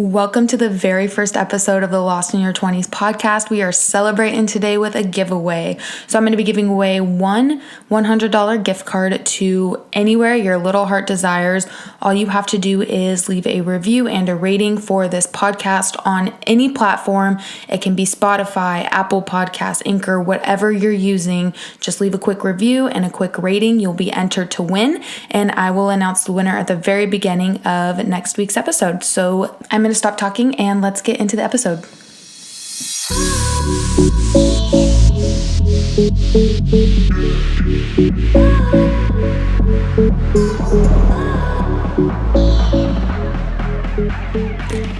Welcome to the very first episode of the Lost in Your 20s podcast. We are celebrating today with a giveaway. So I'm going to be giving away one $100 gift card to anywhere your little heart desires. All you have to do is leave a review and a rating for this podcast on any platform. It can be Spotify, Apple Podcasts, Anchor, whatever you're using. Just leave a quick review and a quick rating. You'll be entered to win, and I will announce the winner at the very beginning of next week's episode. So I'm going to stop talking and let's get into the episode.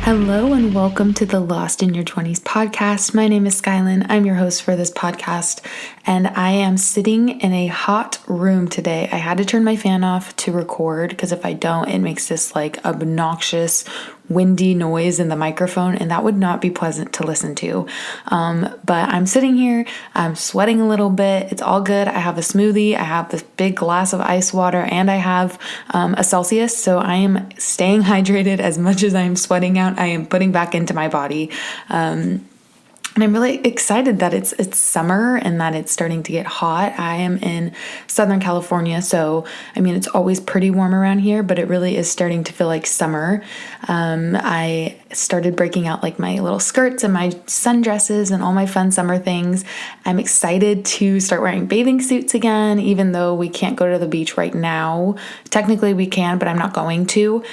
Hello and welcome to the Lost in Your 20s podcast. My name is Skylin. I'm your host for this podcast, and I am sitting in a hot room today. I had to turn my fan off to record because if I don't, it makes this like obnoxious windy noise in the microphone, and that would not be pleasant to listen to. But I'm sitting here, I'm sweating a little bit. It's all good. I have a smoothie, I have this big glass of ice water, and I have a Celsius. So I am staying hydrated as much as I am sweating out. I am putting back into my body. And I'm really excited that it's summer and that it's starting to get hot. I am in Southern California, so I mean, it's always pretty warm around here, but it really is starting to feel like summer. I started breaking out like my little skirts and my sundresses and all my fun summer things. I'm excited to start wearing bathing suits again, even though we can't go to the beach right now. Technically we can, but I'm not going to.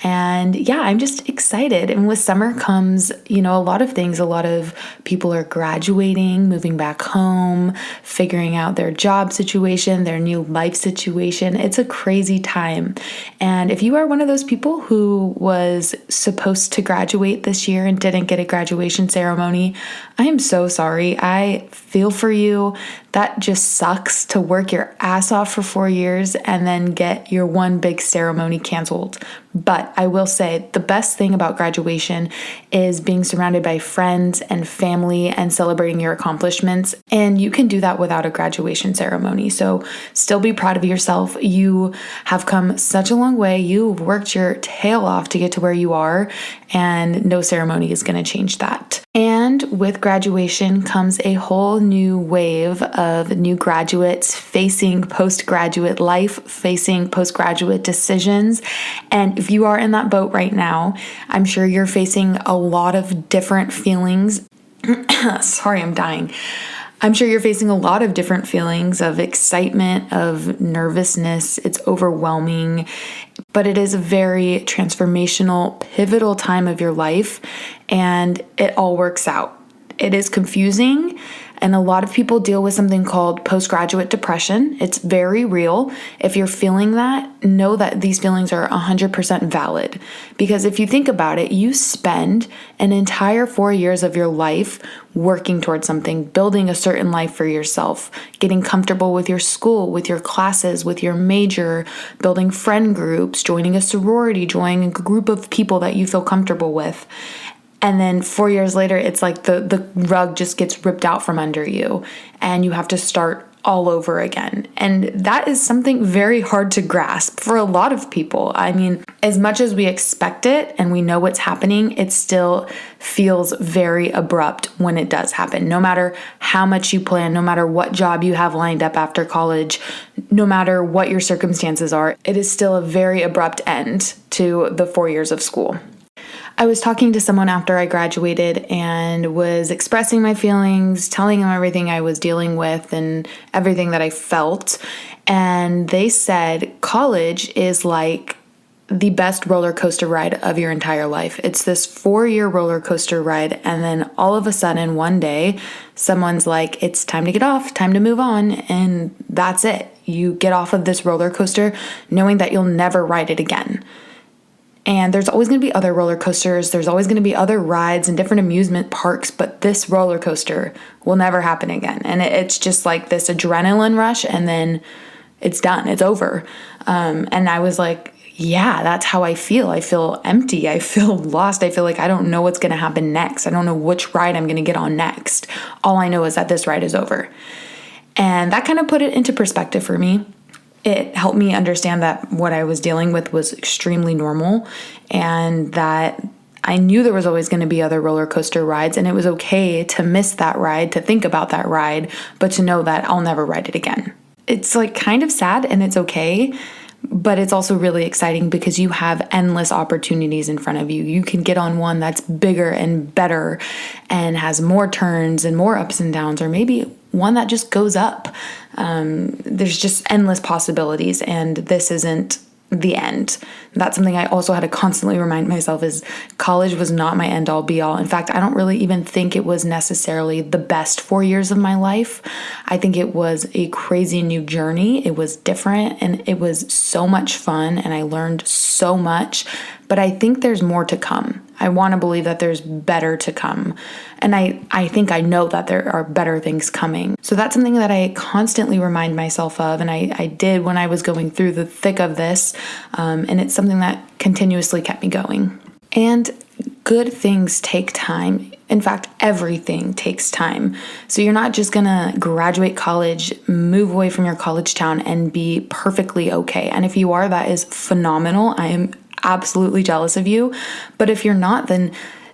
And yeah, I'm just excited. And with summer comes, a lot of things. A lot of people are graduating, moving back home, figuring out their job situation, their new life situation. It's a crazy time. And if you are one of those people who was supposed to graduate this year and didn't get a graduation ceremony, I am so sorry. I feel for you. That just sucks to work your ass off for 4 years and then get your one big ceremony canceled. But I will say the best thing about graduation is being surrounded by friends and family and celebrating your accomplishments. And you can do that without a graduation ceremony. So still be proud of yourself. You have come such a long way. You've worked your tail off to get to where you are, and no ceremony is going to change that. And with graduation comes a whole new wave of new graduates facing postgraduate life, facing postgraduate decisions. And if you are in that boat right now, I'm sure you're facing a lot of different feelings. Sorry, I'm dying. I'm sure you're facing a lot of different feelings of excitement, of nervousness. It's overwhelming, but it is a very transformational, pivotal time of your life, and it all works out. It is confusing, and a lot of people deal with something called postgraduate depression. It's very real. If you're feeling that, know that these feelings are 100% valid. Because if you think about it, you spend an entire 4 years of your life working towards something, building a certain life for yourself, getting comfortable with your school, with your classes, with your major, building friend groups, joining a sorority, joining a group of people that you feel comfortable with. And then 4 years later, it's like the rug just gets ripped out from under you and you have to start all over again. And that is something very hard to grasp for a lot of people. I mean, as much as we expect it and we know what's happening, it still feels very abrupt when it does happen. No matter how much you plan, no matter what job you have lined up after college, no matter what your circumstances are, it is still a very abrupt end to the 4 years of school. I was talking to someone after I graduated and was expressing my feelings, telling them everything I was dealing with and everything that I felt. And they said college is like the best roller coaster ride of your entire life. It's this 4-year roller coaster ride. And then all of a sudden, one day, someone's like, it's time to get off, time to move on. And that's it. You get off of this roller coaster knowing that you'll never ride it again. And there's always going to be other roller coasters. There's always going to be other rides and different amusement parks, but this roller coaster will never happen again. And it's just like this adrenaline rush, and then it's done. It's over. And I was like, yeah, that's how I feel. I feel empty. I feel lost. I feel like I don't know what's going to happen next. I don't know which ride I'm going to get on next. All I know is that this ride is over. And that kind of put it into perspective for me. It helped me understand that what I was dealing with was extremely normal and that I knew there was always going to be other roller coaster rides, and it was okay to miss that ride, to think about that ride, but to know that I'll never ride it again. It's like kind of sad, and it's okay, but it's also really exciting because you have endless opportunities in front of you. You can get on one that's bigger and better and has more turns and more ups and downs, or maybe one that just goes up. There's just endless possibilities, and this isn't the end. That's something I also had to constantly remind myself is college was not my end all be all. In fact, I don't really even think it was necessarily the best 4 years of my life. I think it was a crazy new journey. It was different and it was so much fun and I learned so much, but I think there's more to come. I want to believe that there's better to come. And I think I know that there are better things coming. So that's something that I constantly remind myself of. And I did when I was going through the thick of this. And it's something that continuously kept me going. And good things take time. In fact, everything takes time. So you're not just gonna graduate college, move away from your college town and be perfectly okay. And if you are, that is phenomenal. I am absolutely jealous of you. But if you're not, then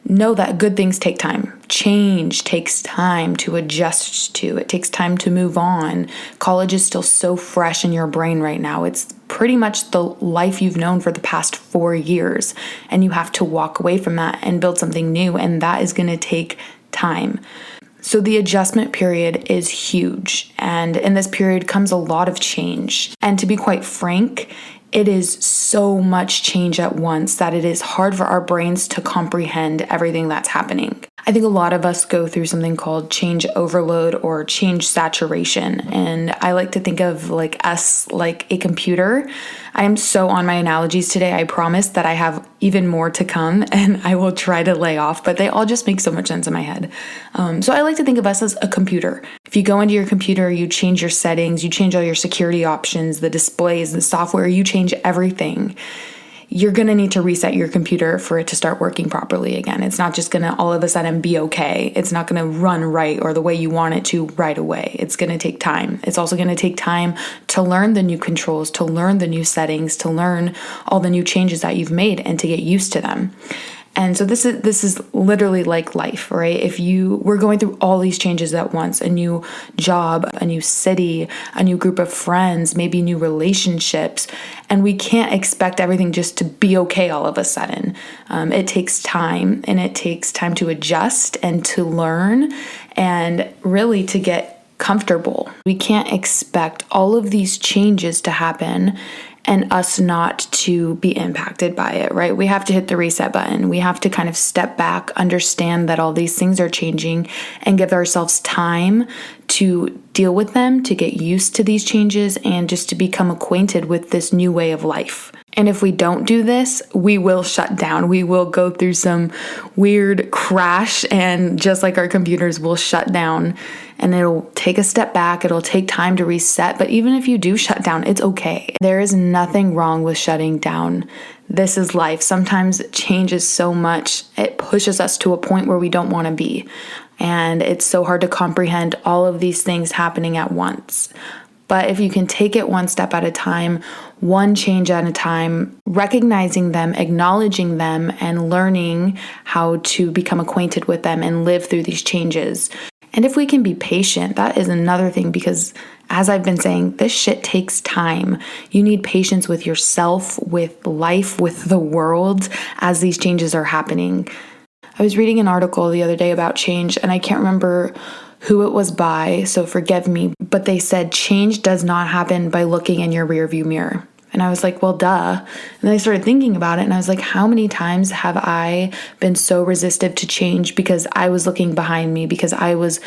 know that good things take time. Change takes time to adjust to. It takes time to move on. College is still so fresh in your brain right now. It's pretty much the life you've known for the past 4 years. And you have to walk away from that and build something new. And that is going to take time. So the adjustment period is huge. And in this period comes a lot of change. And to be quite frank, it is so much change at once that it is hard for our brains to comprehend everything that's happening. I think a lot of us go through something called change overload or change saturation. And I like to think of us like a computer. I am so on my analogies today. I promise that I have even more to come and I will try to lay off, but they all just make so much sense in my head. So I like to think of us as a computer. If you go into your computer, you change your settings, you change all your security options, the displays, the software, you change everything. You're going to need to reset your computer for it to start working properly again. It's not just going to all of a sudden be okay. It's not going to run right or the way you want it to right away. It's going to take time. It's also going to take time to learn the new controls, to learn the new settings, to learn all the new changes that you've made and to get used to them. And so this is literally like life, right? We're going through all these changes at once, a new job, a new city, a new group of friends, maybe new relationships, and we can't expect everything just to be okay all of a sudden. It takes time, and it takes time to adjust and to learn and really to get comfortable. We can't expect all of these changes to happen and us not to be impacted by it, right? We have to hit the reset button. We have to kind of step back, understand that all these things are changing, and give ourselves time to deal with them, to get used to these changes, and just to become acquainted with this new way of life. And if we don't do this, we will shut down. We will go through some weird crash, and just like our computers will shut down, and it'll take a step back. It'll take time to reset. But even if you do shut down, it's okay. There is nothing wrong with shutting down. This is life. Sometimes change is so much, it pushes us to a point where we don't want to be. And it's so hard to comprehend all of these things happening at once. But if you can take it one step at a time, one change at a time, recognizing them, acknowledging them, and learning how to become acquainted with them and live through these changes. And if we can be patient, that is another thing, because as I've been saying, this shit takes time. You need patience with yourself, with life, with the world as these changes are happening. I was reading an article the other day about change, and I can't remember who it was by, so forgive me, but they said change does not happen by looking in your rearview mirror. And I was like, well, duh. And then I started thinking about it, and I was like, how many times have I been so resistive to change because I was looking behind me, because I was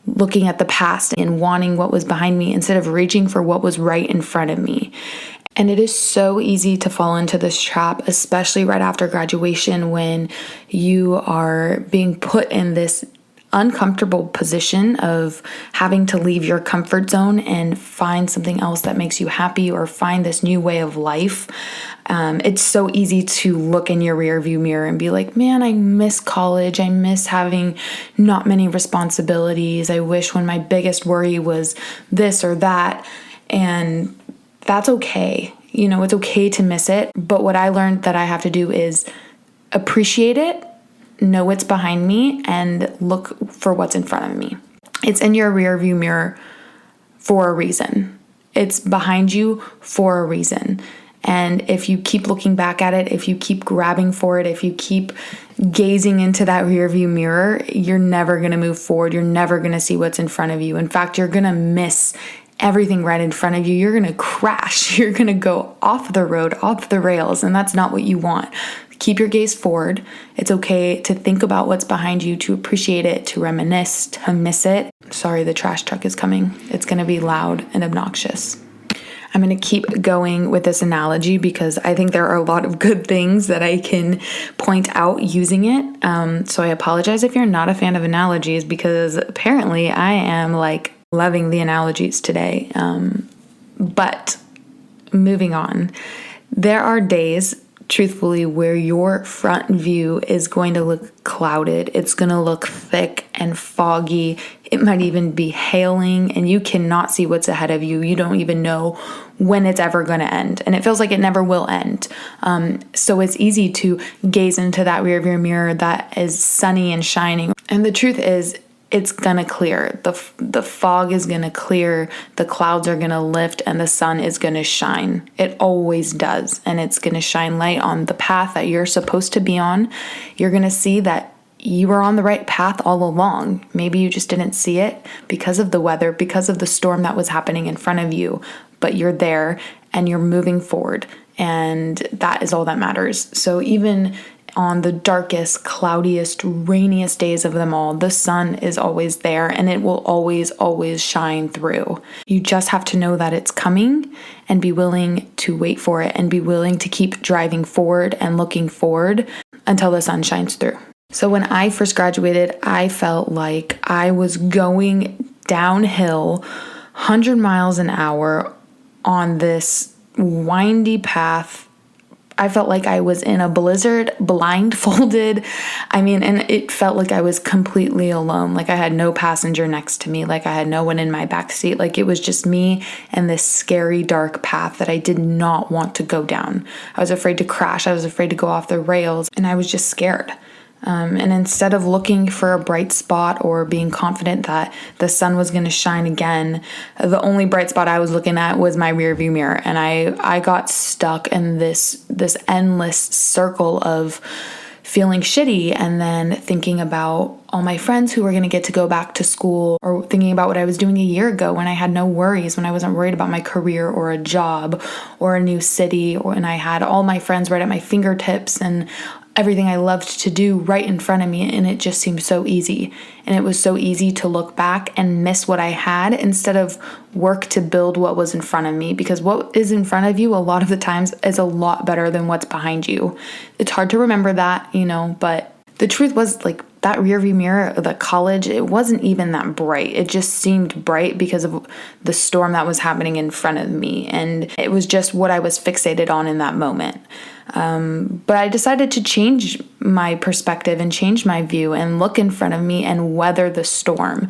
looking at the past and wanting what was behind me instead of reaching for what was right in front of me. And it is so easy to fall into this trap, especially right after graduation when you are being put in this uncomfortable position of having to leave your comfort zone and find something else that makes you happy or find this new way of life. It's so easy to look in your rearview mirror and be like, man, I miss college. I miss having not many responsibilities. I wish when my biggest worry was this or that. And that's okay. You know, it's okay to miss it. But what I learned that I have to do is appreciate it, know what's behind me, and look for what's in front of me. It's in your rear view mirror for a reason. It's behind you for a reason. And if you keep looking back at it, if you keep grabbing for it, if you keep gazing into that rear view mirror, you're never going to move forward. You're never going to see what's in front of you. In fact, you're going to miss everything right in front of you. You're going to crash. You're going to go off the road, off the rails, and that's not what you want. Keep your gaze forward. It's okay to think about what's behind you, to appreciate it, to reminisce, to miss it. Sorry, the trash truck is coming. It's going to be loud and obnoxious. I'm going to keep going with this analogy because I think there are a lot of good things that I can point out using it. So I apologize if you're not a fan of analogies, because apparently I am loving the analogies today. But moving on, there are days, truthfully, where your front view is going to look clouded. It's going to look thick and foggy. It might even be hailing, and you cannot see what's ahead of you. You don't even know when it's ever going to end, and it feels like it never will end. So it's easy to gaze into that rearview mirror that is sunny and shining. And the truth is, it's going to clear. The fog is going to clear, the clouds are going to lift, and the sun is going to shine. It always does. And it's going to shine light on the path that you're supposed to be on. You're going to see that you were on the right path all along. Maybe you just didn't see it because of the weather, because of the storm that was happening in front of you, but you're there and you're moving forward. And that is all that matters. So even on the darkest, cloudiest, rainiest days of them all, the sun is always there, and it will always, always shine through. You just have to know that it's coming and be willing to wait for it and be willing to keep driving forward and looking forward until the sun shines through. So when I first graduated, I felt like I was going downhill 100 miles an hour on this windy path. I felt like I was in a blizzard, blindfolded. And it felt like I was completely alone. Like I had no passenger next to me. Like I had no one in my backseat. Like it was just me and this scary, dark path that I did not want to go down. I was afraid to crash. I was afraid to go off the rails, and I was just scared. And instead of looking for a bright spot or being confident that the sun was going to shine again, the only bright spot I was looking at was my rearview mirror. And I got stuck in this endless circle of feeling shitty, and then thinking about all my friends who were going to get to go back to school, or thinking about what I was doing a year ago when I had no worries, when I wasn't worried about my career or a job or a new city, and I had all my friends right at my fingertips and everything I loved to do right in front of me, and it just seemed so easy. And it was so easy to look back and miss what I had instead of work to build what was in front of me, because what is in front of you a lot of the times is a lot better than what's behind you. It's hard to remember that, but the truth was, that rearview mirror of the college, it wasn't even that bright. It just seemed bright because of the storm that was happening in front of me, and it was just what I was fixated on in that moment. But I decided to change my perspective and change my view and look in front of me and weather the storm.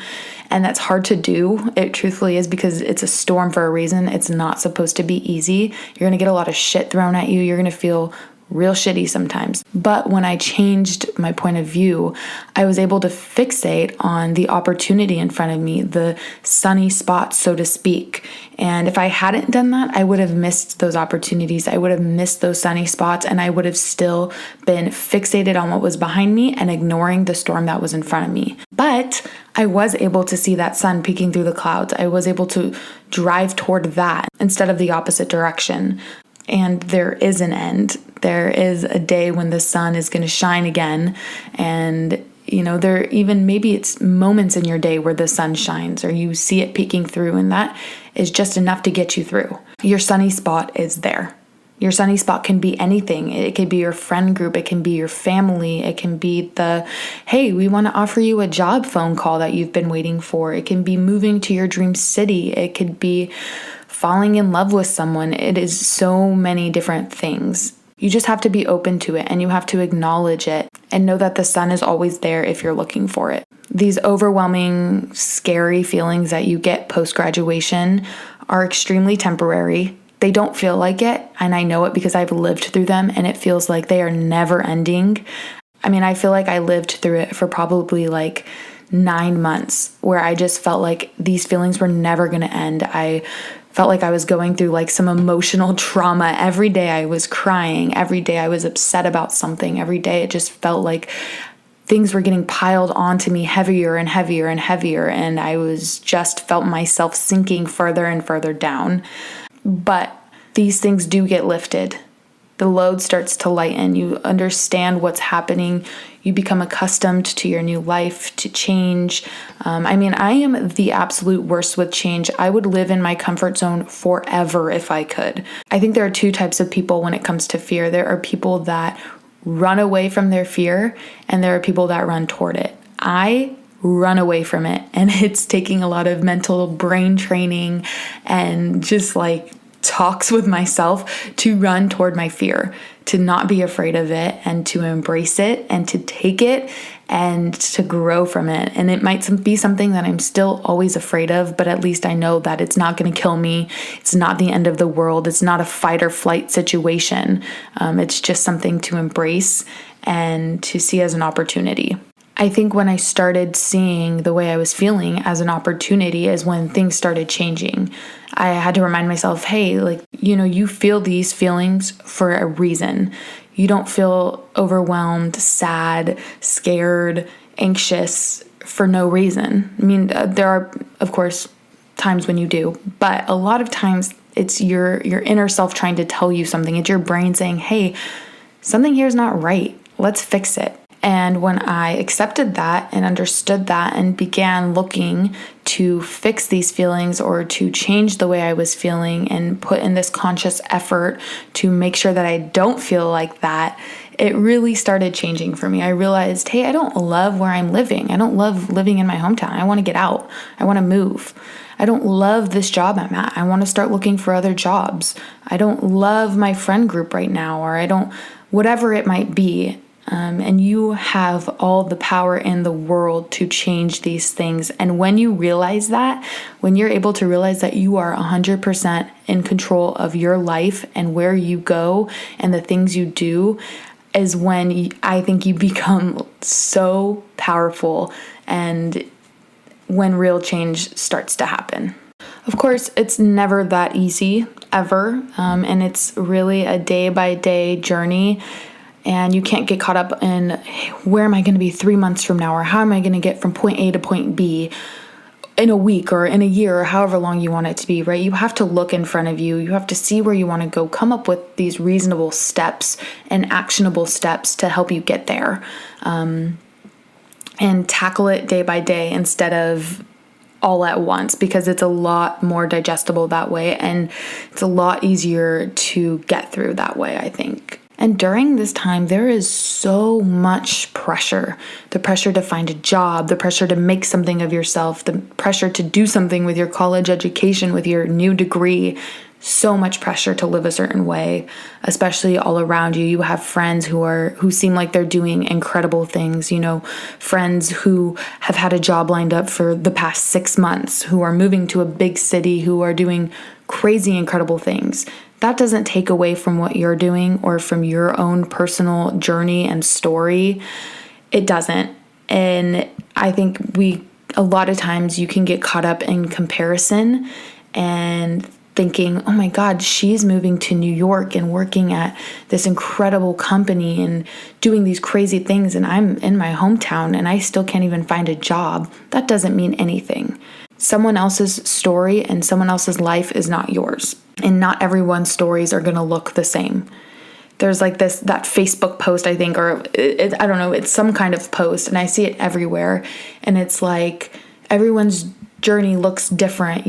And that's hard to do. It truthfully is, because it's a storm for a reason. It's not supposed to be easy. You're going to get a lot of shit thrown at you. You're going to feel real shitty sometimes. But when I changed my point of view, I was able to fixate on the opportunity in front of me, the sunny spot, so to speak. And if I hadn't done that, I would have missed those opportunities. I would have missed those sunny spots, and I would have still been fixated on what was behind me and ignoring the storm that was in front of me. But I was able to see that sun peeking through the clouds. I was able to drive toward that instead of the opposite direction. And there is an end. There is a day when the sun is going to shine again. And, maybe it's moments in your day where the sun shines or you see it peeking through, and that is just enough to get you through. Your sunny spot is there. Your sunny spot can be anything. It could be your friend group. It can be your family. It can be hey, we want to offer you a job phone call that you've been waiting for. It can be moving to your dream city. It could be falling in love with someone. It is so many different things. You just have to be open to it, and you have to acknowledge it and know that the sun is always there if you're looking for it. These overwhelming, scary feelings that you get post-graduation are extremely temporary. They don't feel like it, and I know it because I've lived through them, and it feels like they are never ending. I mean, I feel like I lived through it for probably like 9 months where I just felt like these feelings were never going to end. I felt like I was going through like some emotional trauma. Every day I was crying. Every day I was upset about something. Every day it just felt like things were getting piled onto me heavier and heavier and heavier. And I was just felt myself sinking further and further down. But these things do get lifted. The load starts to lighten. You understand what's happening. You become accustomed to your new life, to change. I am the absolute worst with change. I would live in my comfort zone forever if I could. I think there are two types of people when it comes to fear. There are people that run away from their fear, and there are people that run toward it. I run away from it, and it's taking a lot of mental brain training and just like talks with myself to run toward my fear, to not be afraid of it and to embrace it and to take it and to grow from it. And it might be something that I'm still always afraid of, but at least I know that it's not going to kill me. It's not the end of the world. It's not a fight or flight situation. It's just something to embrace and to see as an opportunity. I think when I started seeing the way I was feeling as an opportunity is when things started changing. I had to remind myself, hey, you feel these feelings for a reason. You don't feel overwhelmed, sad, scared, anxious for no reason. I mean, there are, of course, times when you do, but a lot of times it's your inner self trying to tell you something. It's your brain saying, hey, something here is not right. Let's fix it. And when I accepted that and understood that and began looking to fix these feelings or to change the way I was feeling and put in this conscious effort to make sure that I don't feel like that, it really started changing for me. I realized, hey, I don't love where I'm living. I don't love living in my hometown. I want to get out. I want to move. I don't love this job I'm at. I want to start looking for other jobs. I don't love my friend group right now, or whatever it might be. And you have all the power in the world to change these things. And when you realize that, when you're able to realize that you are 100% in control of your life and where you go and the things you do, is when I think you become so powerful and when real change starts to happen. Of course, it's never that easy, ever. And it's really a day-by-day journey. And you can't get caught up in, hey, where am I going to be 3 months from now? Or how am I going to get from point A to point B in a week or in a year or however long you want it to be, right? You have to look in front of you. You have to see where you want to go, come up with these reasonable steps and actionable steps to help you get there. And tackle it day by day instead of all at once, because it's a lot more digestible that way. And it's a lot easier to get through that way, I think. And during this time, there is so much pressure. The pressure to find a job, the pressure to make something of yourself, the pressure to do something with your college education, with your new degree. So much pressure to live a certain way, especially all around you. You have friends who seem like they're doing incredible things, friends who have had a job lined up for the past 6 months, who are moving to a big city, who are doing crazy, incredible things. That doesn't take away from what you're doing or from your own personal journey and story. It doesn't. And I think a lot of times you can get caught up in comparison and thinking, oh my God, she's moving to New York and working at this incredible company and doing these crazy things, and I'm in my hometown and I still can't even find a job. That doesn't mean anything. Someone else's story and someone else's life is not yours. And not everyone's stories are going to look the same. There's like that Facebook post, I think, or I don't know, it's some kind of post, and I see it everywhere. And it's like everyone's journey looks different.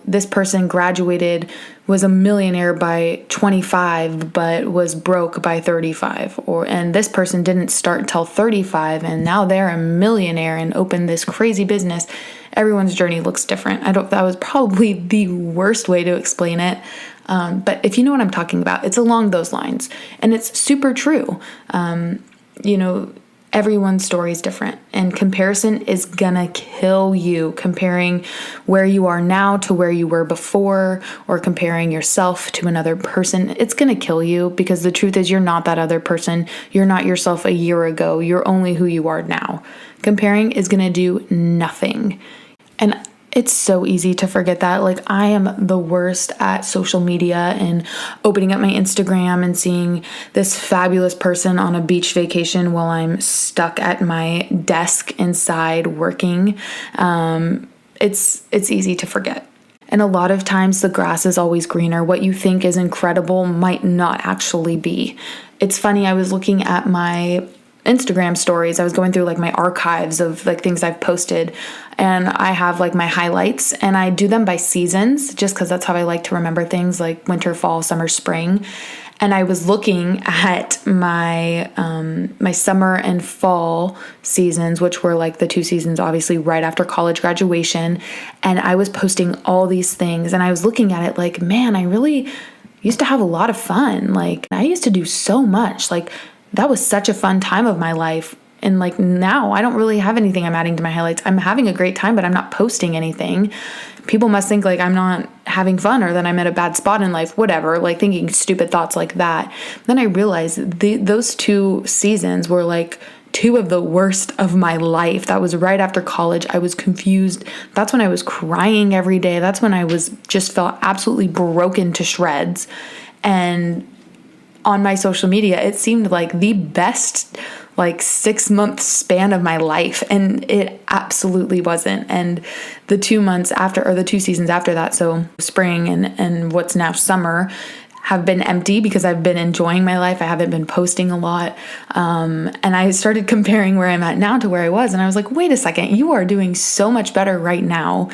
This person graduated, was a millionaire by 25, but was broke by 35. And this person didn't start until 35, and now they're a millionaire and opened this crazy business. Everyone's journey looks different. That was probably the worst way to explain it. But if you know what I'm talking about, it's along those lines. And it's super true. Everyone's story is different, and comparison is gonna kill you. Comparing where you are now to where you were before, or comparing yourself to another person, it's gonna kill you, because the truth is you're not that other person. You're not yourself a year ago. You're only who you are now. Comparing is gonna do nothing. And it's so easy to forget that. Like, I am the worst at social media and opening up my Instagram and seeing this fabulous person on a beach vacation while I'm stuck at my desk inside working. It's easy to forget. And a lot of times the grass is always greener. What you think is incredible might not actually be. It's funny, I was looking at my Instagram stories. I was going through like my archives of like things I've posted, and I have like my highlights, and I do them by seasons just because that's how I like to remember things, like winter, fall, summer, spring. And I was looking at my my summer and fall seasons, which were like the 2 seasons obviously right after college graduation, and I was posting all these things, and I was looking at it like, man, I really used to have a lot of fun. Like, I used to do so much. Like, that was such a fun time of my life. And like, now I don't really have anything I'm adding to my highlights. I'm having a great time, but I'm not posting anything. People must think like I'm not having fun, or that I'm at a bad spot in life, whatever, like thinking stupid thoughts like that. Then I realized those 2 seasons were like 2 of the worst of my life. That was right after college. I was confused. That's when I was crying every day. That's when I just felt absolutely broken to shreds. And on my social media, it seemed like the best like 6-month span of my life, and it absolutely wasn't. And the 2 months after, or the 2 seasons after that, so spring and what's now summer, have been empty because I've been enjoying my life. I haven't been posting a lot. And I started comparing where I'm at now to where I was. And I was like, wait a second, you are doing so much better right now.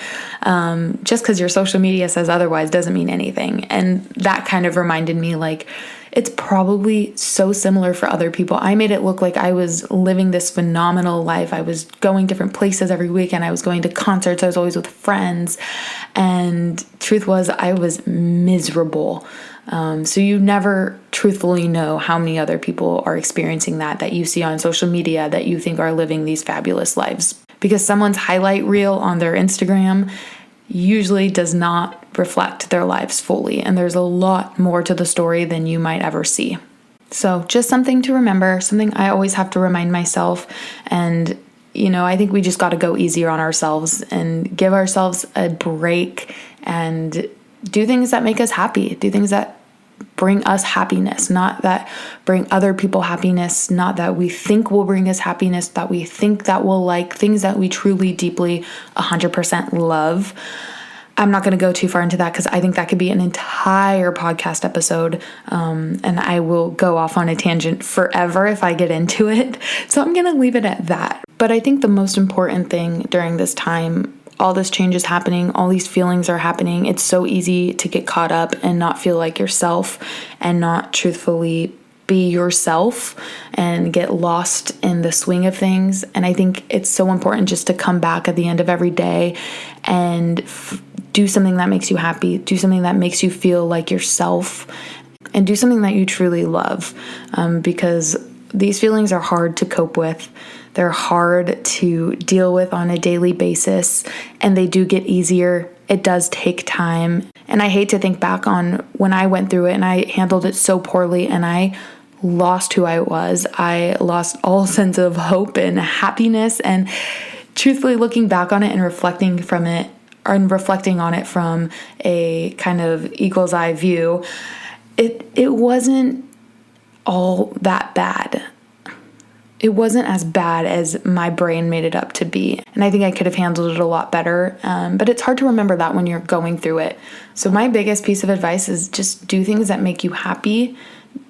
Just because your social media says otherwise doesn't mean anything. And that kind of reminded me, like, it's probably so similar for other people. I made it look like I was living this phenomenal life. I was going different places every weekend. I was going to concerts. I was always with friends. And truth was, I was miserable. So you never truthfully know how many other people are experiencing that you see on social media that you think are living these fabulous lives. Because someone's highlight reel on their Instagram usually does not reflect their lives fully. And there's a lot more to the story than you might ever see. So just something to remember, something I always have to remind myself. And, I think we just got to go easier on ourselves and give ourselves a break and do things that make us happy, do things that bring us happiness, not that bring other people happiness, not that we think will bring us happiness, that we think that we'll like, things that we truly, deeply, 100% love. I'm not going to go too far into that because I think that could be an entire podcast episode, and I will go off on a tangent forever if I get into it. So I'm going to leave it at that. But I think the most important thing during this time, all this change is happening, all these feelings are happening. It's so easy to get caught up and not feel like yourself and not truthfully be yourself and get lost in the swing of things. And I think it's so important just to come back at the end of every day and do something that makes you happy, do something that makes you feel like yourself, and do something that you truly love, because these feelings are hard to cope with. They're hard to deal with on a daily basis, and they do get easier. It does take time. And I hate to think back on when I went through it and I handled it so poorly and I lost who I was. I lost all sense of hope and happiness. And truthfully, looking back on it and reflecting on it from a kind of eagle's eye view, it wasn't all that bad. It wasn't as bad as my brain made it up to be. And I think I could have handled it a lot better. But it's hard to remember that when you're going through it. So my biggest piece of advice is just do things that make you happy.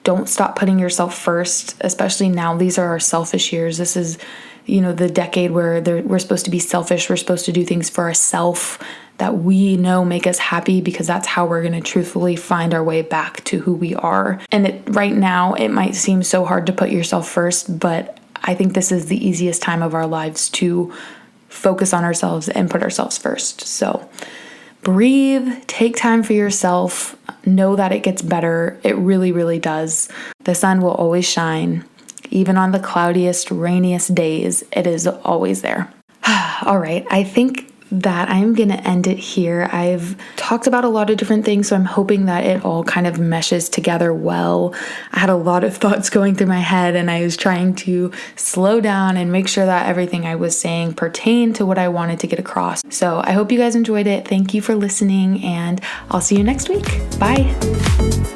Don't stop putting yourself first, especially now. These are our selfish years. This is, the decade where we're supposed to be selfish. We're supposed to do things for ourselves that we know make us happy, because that's how we're going to truthfully find our way back to who we are. And right now, it might seem so hard to put yourself first, but I think this is the easiest time of our lives to focus on ourselves and put ourselves first. So breathe, take time for yourself, know that it gets better. It really, really does. The sun will always shine. Even on the cloudiest, rainiest days, it is always there. All right, I think that I'm going to end it here. I've talked about a lot of different things, so I'm hoping that it all kind of meshes together well. I had a lot of thoughts going through my head, and I was trying to slow down and make sure that everything I was saying pertained to what I wanted to get across. So I hope you guys enjoyed it. Thank you for listening, and I'll see you next week. Bye.